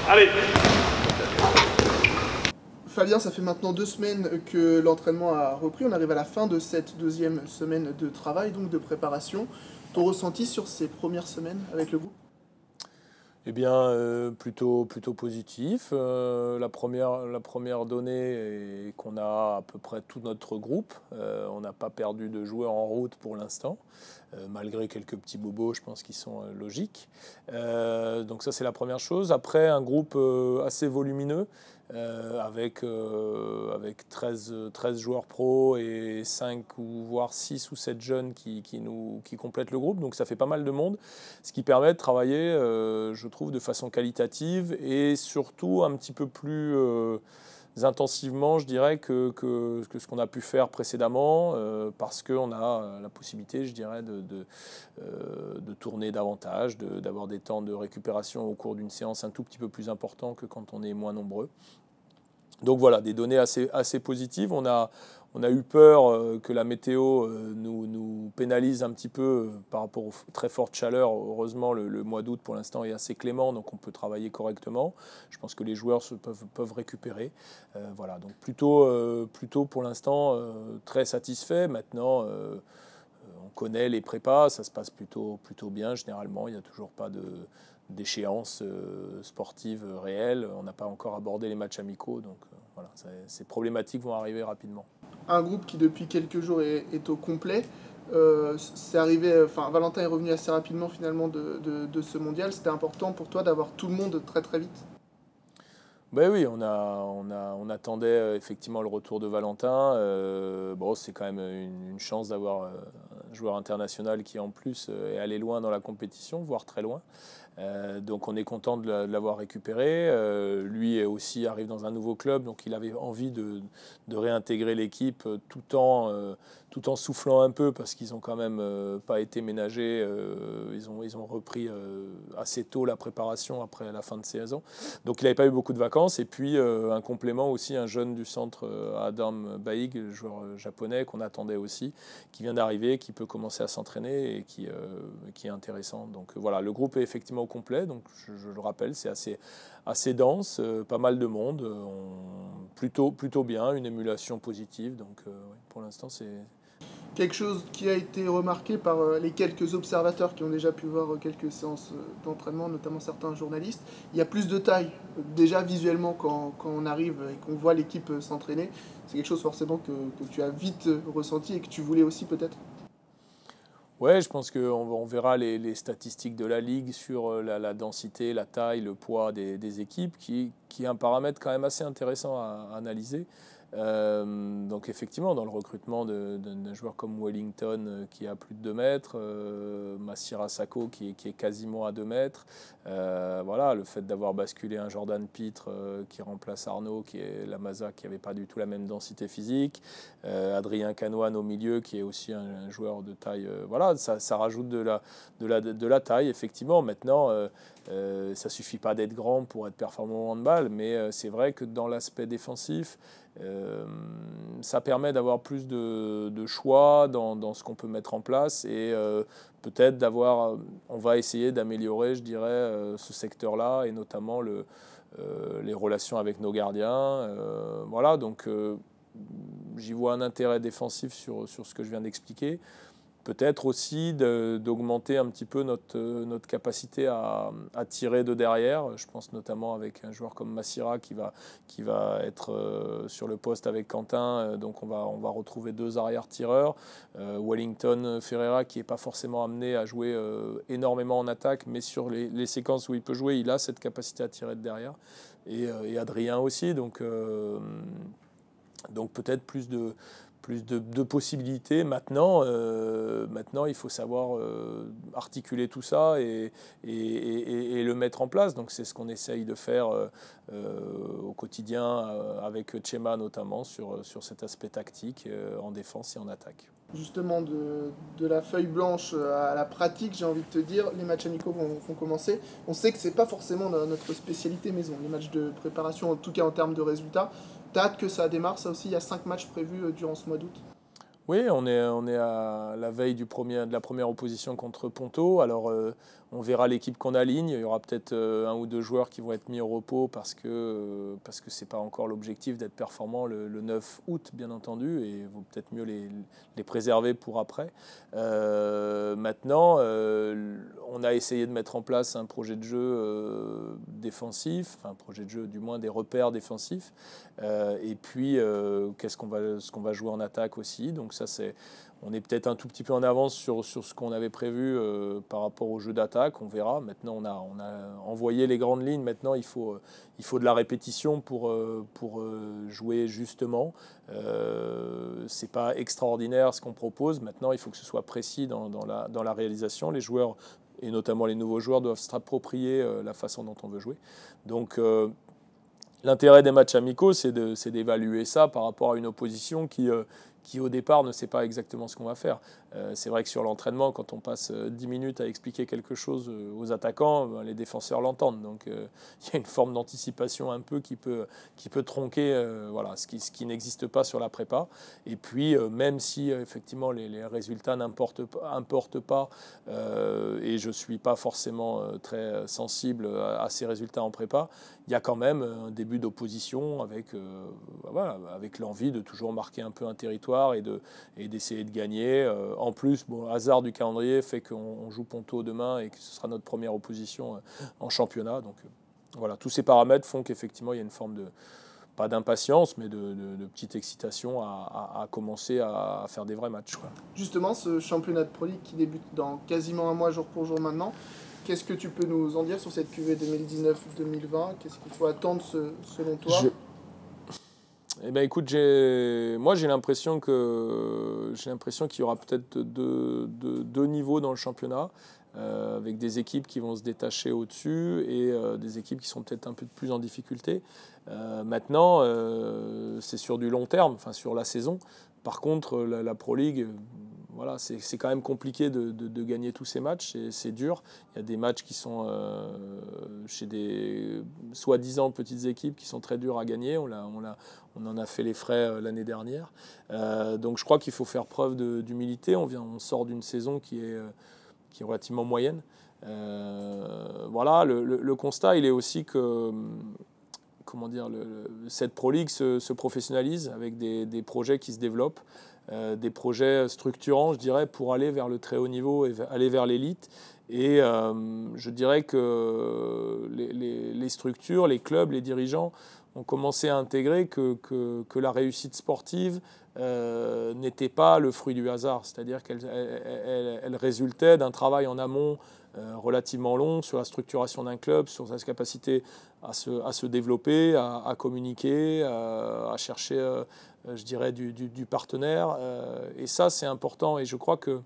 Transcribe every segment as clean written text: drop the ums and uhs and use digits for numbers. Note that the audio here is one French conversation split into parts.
Allez. Fabien, ça fait maintenant 2 semaines que l'entraînement a repris. On arrive à la fin de cette deuxième semaine de travail, donc de préparation. Ton ressenti sur ces premières semaines avec le groupe? Eh bien, plutôt positif. La première donnée est qu'on a à peu près tout notre groupe. On n'a pas perdu de joueurs en route pour l'instant, malgré quelques petits bobos, je pense, qui sont logiques. Donc ça, c'est la première chose. Après, un groupe assez volumineux, avec 13 joueurs pros et 5 ou voire 6 ou 7 jeunes qui complètent le groupe. Donc ça fait pas mal de monde, ce qui permet de travailler, je trouve, de façon qualitative et surtout un petit peu plus intensivement, je dirais, que ce qu'on a pu faire précédemment, parce qu'on a la possibilité, je dirais, de tourner davantage, d'avoir des temps de récupération au cours d'une séance un tout petit peu plus importants que quand on est moins nombreux. Donc voilà, des données assez positives. On a eu peur que la météo nous pénalise un petit peu par rapport aux très fortes chaleurs. Heureusement, le mois d'août pour l'instant est assez clément, donc on peut travailler correctement. Je pense que les joueurs peuvent récupérer. Voilà, donc plutôt pour l'instant très satisfait. Maintenant, on connaît les prépas, ça se passe plutôt bien généralement. Il n'y a toujours pas d'échéance sportive réelle. On n'a pas encore abordé les matchs amicaux, donc voilà, ces problématiques vont arriver rapidement. Un groupe qui depuis quelques jours est au complet. C'est arrivé, enfin Valentin est revenu assez rapidement finalement de ce mondial. C'était important pour toi d'avoir tout le monde très très vite? Ben oui, on attendait effectivement le retour de Valentin. Bon, c'est quand même une chance d'avoir un joueur international qui en plus est allé loin dans la compétition, voire très loin. Donc on est content de l'avoir récupéré. Lui aussi arrive dans un nouveau club, donc il avait envie de réintégrer l'équipe tout en soufflant un peu, parce qu'ils n'ont quand même pas été ménagés. Ils ont repris assez tôt la préparation après la fin de saison. Donc il n'avait pas eu beaucoup de vacances. Et puis un complément aussi, un jeune du centre, Adam Baig, joueur japonais qu'on attendait aussi, qui vient d'arriver, qui peut commencer à s'entraîner et qui est intéressant. Donc voilà, le groupe est effectivement au complet, donc je le rappelle, c'est assez dense, pas mal de monde, plutôt bien, une émulation positive, donc ouais, pour l'instant c'est... Quelque chose qui a été remarqué par les quelques observateurs qui ont déjà pu voir quelques séances d'entraînement, notamment certains journalistes, il y a plus de taille. Déjà visuellement, quand on arrive et qu'on voit l'équipe s'entraîner, c'est quelque chose forcément que tu as vite ressenti et que tu voulais aussi peut-être? Ouais, je pense qu'on verra les statistiques de la Ligue sur la densité, la taille, le poids des équipes, qui est un paramètre quand même assez intéressant à analyser. Donc effectivement, dans le recrutement d'un joueur comme Wellington qui a plus de 2 mètres, Masira Sakho qui est quasiment à 2 mètres, voilà, le fait d'avoir basculé un Jordan Pitre qui remplace Arnaud, qui est la Masa, qui n'avait pas du tout la même densité physique, Adrien Canoine au milieu qui est aussi un joueur de taille, voilà, ça rajoute de la taille effectivement. Maintenant, ça suffit pas d'être grand pour être performant en handball, mais c'est vrai que dans l'aspect défensif, ça permet d'avoir plus de choix dans ce qu'on peut mettre en place, et peut-être on va essayer d'améliorer, je dirais, ce secteur-là, et notamment les relations avec nos gardiens. Voilà, donc j'y vois un intérêt défensif sur ce que je viens d'expliquer. Peut-être aussi d'augmenter un petit peu notre capacité à tirer de derrière. Je pense notamment avec un joueur comme Masira qui va être sur le poste avec Quentin. Donc on va retrouver 2 arrière-tireurs. Wellington Ferreira qui n'est pas forcément amené à jouer énormément en attaque, mais sur les séquences où il peut jouer, il a cette capacité à tirer de derrière. Et Adrien aussi. Donc peut-être plus de possibilités. Maintenant, il faut savoir articuler tout ça et le mettre en place. Donc c'est ce qu'on essaye de faire au quotidien avec Chema notamment sur cet aspect tactique en défense et en attaque. Justement, de la feuille blanche à la pratique, j'ai envie de te dire, les matchs amicaux vont commencer. On sait que c'est pas forcément notre spécialité maison, les matchs de préparation, en tout cas en termes de résultats. T'as hâte que ça démarre, ça aussi, il y a 5 matchs prévus durant ce mois d'août? Oui, on est à la veille de la première opposition contre Ponto. Alors, on verra l'équipe qu'on aligne. Il y aura peut-être un ou deux joueurs qui vont être mis au repos parce que ce n'est pas encore l'objectif d'être performant le 9 août, bien entendu, et il vaut peut-être mieux les préserver pour après. Maintenant, on a essayé de mettre en place un projet de jeu défensif, enfin un projet de jeu, du moins des repères défensifs. Et puis, ce qu'on va jouer en attaque aussi. Donc ça, on est peut-être un tout petit peu en avance sur ce qu'on avait prévu par rapport au jeu d'attaque. On verra. Maintenant, on a envoyé les grandes lignes. Maintenant, il faut de la répétition pour jouer justement. C'est pas extraordinaire ce qu'on propose. Maintenant, il faut que ce soit précis dans la réalisation. Les joueurs, et notamment les nouveaux joueurs, doivent s'approprier la façon dont on veut jouer. Donc, l'intérêt des matchs amicaux, c'est d'évaluer ça par rapport à une opposition qui au départ ne sait pas exactement ce qu'on va faire. C'est vrai que sur l'entraînement, quand on passe 10 minutes à expliquer quelque chose aux attaquants, ben, les défenseurs l'entendent. Donc il y a une forme d'anticipation un peu qui peut tronquer voilà, ce qui n'existe pas sur la prépa. Et puis même si effectivement les résultats n'importent pas, et je ne suis pas forcément très sensible à ces résultats en prépa, il y a quand même un début d'opposition voilà, avec l'envie de toujours marquer un peu un territoire et d'essayer de gagner. En plus, bon, hasard du calendrier fait qu'on joue Ponto demain et que ce sera notre première opposition en championnat. Donc voilà, tous ces paramètres font qu'effectivement il y a une forme pas d'impatience, mais de petite excitation à commencer à faire des vrais matchs, quoi. Justement, ce championnat de Pro League qui débute dans quasiment un mois, jour pour jour maintenant, qu'est-ce que tu peux nous en dire sur cette QV 2019-2020? Qu'est-ce qu'il faut attendre selon toi? Eh ben, écoute, moi j'ai l'impression qu'il y aura peut-être deux niveaux dans le championnat, avec des équipes qui vont se détacher au-dessus et des équipes qui sont peut-être un peu plus en difficulté. Maintenant, c'est sur du long terme, enfin sur la saison. Par contre, la Pro League, voilà, c'est quand même compliqué de gagner tous ces matchs, c'est dur. Il y a des matchs qui sont chez des soi-disant petites équipes qui sont très durs à gagner. On en a fait les frais l'année dernière. Donc je crois qu'il faut faire preuve d'humilité. On sort d'une saison qui est relativement moyenne. Voilà, le constat, il est aussi que comment dire, cette Pro League se professionnalise avec des projets qui se développent, des projets structurants, je dirais, pour aller vers le très haut niveau et aller vers l'élite. Et je dirais que les structures, les clubs, les dirigeants ont commencé à intégrer que la réussite sportive n'était pas le fruit du hasard, c'est-à-dire qu'elle résultait d'un travail en amont relativement long sur la structuration d'un club, sur sa capacité à se développer, à communiquer, à chercher, je dirais, du partenaire. Et ça, c'est important. Et je crois que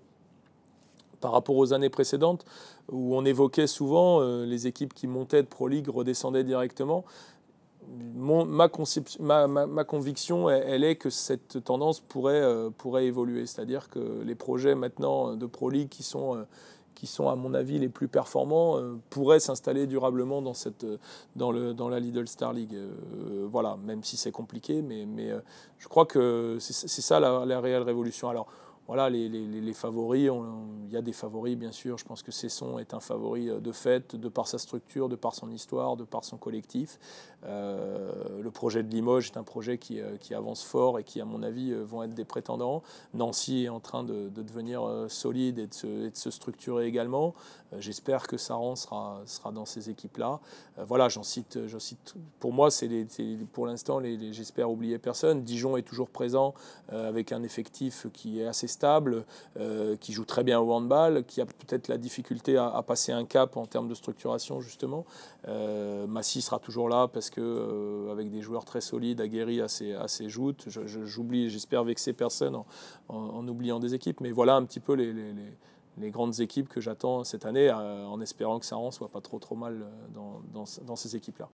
par rapport aux années précédentes, où on évoquait souvent les équipes qui montaient de Pro League redescendaient directement, ma conviction, elle est que cette tendance pourrait évoluer. C'est-à-dire que les projets maintenant de Pro League qui sont à mon avis les plus performants, pourraient s'installer durablement dans la Lidl Star League. Voilà, même si c'est compliqué, mais je crois que c'est ça la réelle révolution. Alors, voilà, les favoris, il y a des favoris, bien sûr. Je pense que Cesson est un favori de fait, de par sa structure, de par son histoire, de par son collectif. Le projet de Limoges est un projet qui avance fort et qui, à mon avis, vont être des prétendants. Nancy est en train de devenir solide et de se structurer également. J'espère que Saran sera dans ces équipes-là. Voilà, j'en cite. Pour moi, c'est pour l'instant, j'espère oublier personne. Dijon est toujours présent avec un effectif qui est assez stable, qui joue très bien au handball, qui a peut-être la difficulté à passer un cap en termes de structuration, justement. Massy sera toujours là parce que avec des joueurs très solides, aguerris à ses joutes. J'oublie, j'espère vexer personne en oubliant des équipes. Mais voilà un petit peu les grandes équipes que j'attends cette année, en espérant que Saran soit pas trop mal dans ces équipes-là.